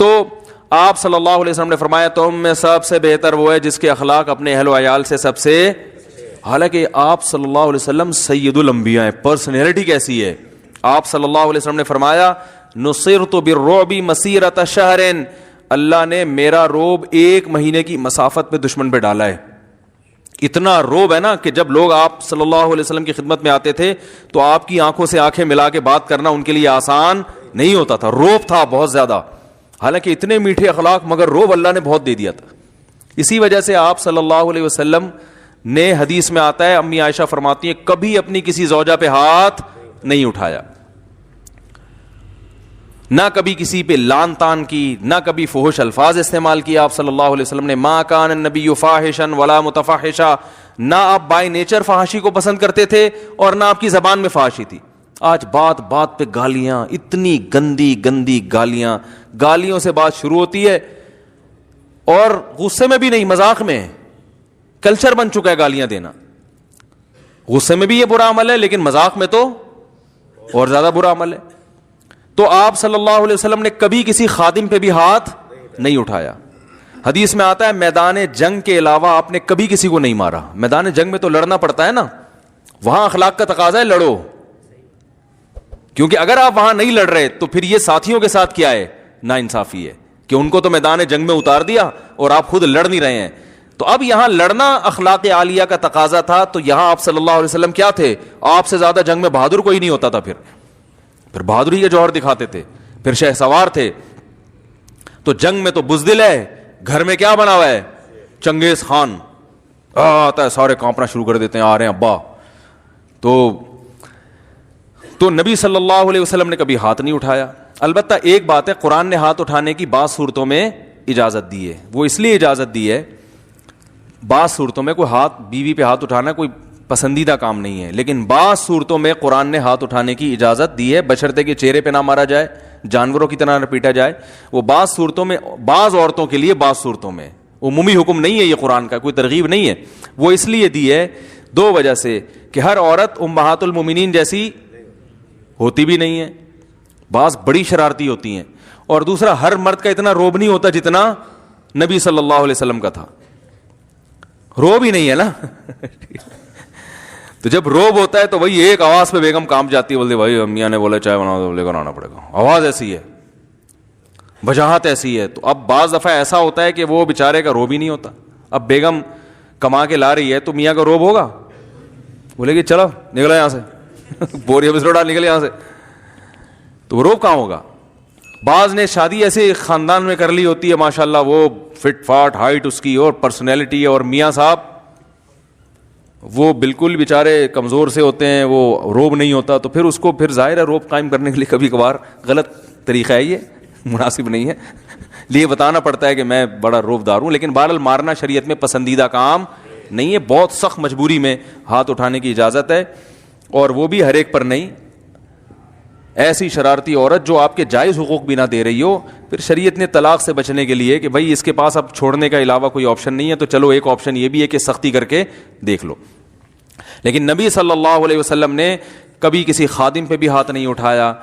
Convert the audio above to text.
تو آپ صلی اللہ علیہ وسلم نے فرمایا تم میں سب سے بہتر وہ ہے جس کے اخلاق اپنے اہل و عیال سے سب سے، حالانکہ آپ صلی اللہ علیہ وسلم سید الانبیاء ہیں، پرسنالٹی کیسی ہے. آپ صلی اللہ علیہ وسلم نے فرمایا نصرت بالرعب مسیرۃ شہر، اللہ نے میرا روب 1 مہینے کی مسافت پہ دشمن پہ ڈالا ہے. اتنا روب ہے نا کہ جب لوگ آپ صلی اللہ علیہ وسلم کی خدمت میں آتے تھے تو آپ کی آنکھوں سے آنکھیں ملا کے بات کرنا ان کے لیے آسان نہیں ہوتا تھا، روب تھا بہت زیادہ. حالانکہ اتنے میٹھے اخلاق مگر روب اللہ نے بہت دے دیا تھا. اسی وجہ سے آپ صلی اللہ علیہ وسلم نے، حدیث میں آتا ہے، امی عائشہ فرماتی ہیں کبھی اپنی کسی زوجہ پہ ہاتھ نہیں اٹھایا، نہ کبھی کسی پہ لان تان کی، نہ کبھی فحش الفاظ استعمال کیا آپ صلی اللہ علیہ وسلم نے. ما کان النبی فاحشا ولا متفحشا، نہ آپ بائی نیچر فحاشی کو پسند کرتے تھے اور نہ آپ کی زبان میں فحاشی تھی. آج بات بات پہ گالیاں، اتنی گندی گندی گالیاں، گالیوں سے بات شروع ہوتی ہے اور غصے میں بھی نہیں، مذاق میں. کلچر بن چکا ہے گالیاں دینا. غصے میں بھی یہ برا عمل ہے لیکن مذاق میں تو اور زیادہ برا عمل ہے. تو آپ صلی اللہ علیہ وسلم نے کبھی کسی خادم پہ بھی ہاتھ نہیں اٹھایا. حدیث میں آتا ہے میدان جنگ کے علاوہ آپ نے کبھی کسی کو نہیں مارا. میدان جنگ میں تو لڑنا پڑتا ہے نا، وہاں اخلاق کا تقاضا ہے لڑو، کیونکہ اگر آپ وہاں نہیں لڑ رہے تو پھر یہ ساتھیوں کے ساتھ کیا ہے، ناانصافی ہے کہ ان کو تو میدان جنگ میں اتار دیا اور آپ خود لڑ نہیں رہے ہیں. تو اب یہاں لڑنا اخلاق عالیہ کا تقاضا تھا، تو یہاں آپ صلی اللہ علیہ وسلم کیا تھے، آپ سے زیادہ جنگ میں بہادر کوئی نہیں ہوتا تھا. پھر بہادری کے جوہر دکھاتے تھے، پھر شہ سوار تھے. تو جنگ میں تو بزدل ہے، گھر میں کیا بنا ہوا ہے، چنگیز خان آتا ہے سارے کانپنا شروع کر دیتے ہیں، آ رہے ہیں ابا. تو نبی صلی اللہ علیہ وسلم نے کبھی ہاتھ نہیں اٹھایا. البتہ ایک بات ہے، قرآن نے ہاتھ اٹھانے کی بعض صورتوں میں اجازت دی ہے. وہ اس لیے اجازت دی ہے، بعض صورتوں میں کوئی ہاتھ، بیوی پہ ہاتھ اٹھانا کوئی پسندیدہ کام نہیں ہے، لیکن بعض صورتوں میں قرآن نے ہاتھ اٹھانے کی اجازت دی ہے، بشرطے کہ چہرے پہ نہ مارا جائے، جانوروں کی طرح نہ پیٹا جائے. وہ بعض صورتوں میں، بعض عورتوں کے لیے بعض صورتوں میں، عمومی حکم نہیں ہے یہ قرآن کا، کوئی ترغیب نہیں ہے. وہ اس لیے دی ہے 2 وجہ سے کہ ہر عورت امہات المومنین جیسی ہوتی بھی نہیں ہے، بعض بڑی شرارتی ہوتی ہیں، اور دوسرا ہر مرد کا اتنا روب نہیں ہوتا جتنا نبی صلی اللہ علیہ وسلم کا تھا. روب ہی نہیں ہے نا. تو جب روب ہوتا ہے تو وہی ایک آواز پہ بیگم کام جاتی ہے، بولتے بھائی امیاں نے بولا چائے بنا دو، لے کر آنا پڑے گا. آواز ایسی ہے، وجاہت ایسی ہے. تو اب بعض دفعہ ایسا ہوتا ہے کہ وہ بیچارے کا روب ہی نہیں ہوتا. اب بیگم کما کے لا رہی ہے تو میاں کا روب ہوگا، بولے گی چلو نکلو یہاں سے، بوری بسرو ڈال نکلے یہاں سے. تو وہ روب کہاں ہوگا. بعض نے شادی ایسے خاندان میں کر لی ہوتی ہے ماشاءاللہ، وہ فٹ فاٹ ہائٹ اس کی اور پرسنالٹی، اور میاں صاحب وہ بالکل بیچارے کمزور سے ہوتے ہیں، وہ روب نہیں ہوتا. تو پھر اس کو پھر ظاہر ہے روب قائم کرنے کے لیے کبھی کبھار غلط طریقہ ہے، یہ مناسب نہیں ہے، لیے بتانا پڑتا ہے کہ میں بڑا روب دار ہوں. لیکن بہرحال مارنا شریعت میں پسندیدہ کام نہیں ہے. بہت سخت مجبوری میں ہاتھ اٹھانے کی اجازت ہے، اور وہ بھی ہر ایک پر نہیں. ایسی شرارتی عورت جو آپ کے جائز حقوق بھی نہ دے رہی ہو، پھر شریعت نے طلاق سے بچنے کے لیے کہ بھائی اس کے پاس اب چھوڑنے کا علاوہ کوئی آپشن نہیں ہے، تو چلو ایک آپشن یہ بھی ہے کہ سختی کر کے دیکھ لو. لیکن نبی صلی اللہ علیہ وسلم نے کبھی کسی خادم پہ بھی ہاتھ نہیں اٹھایا.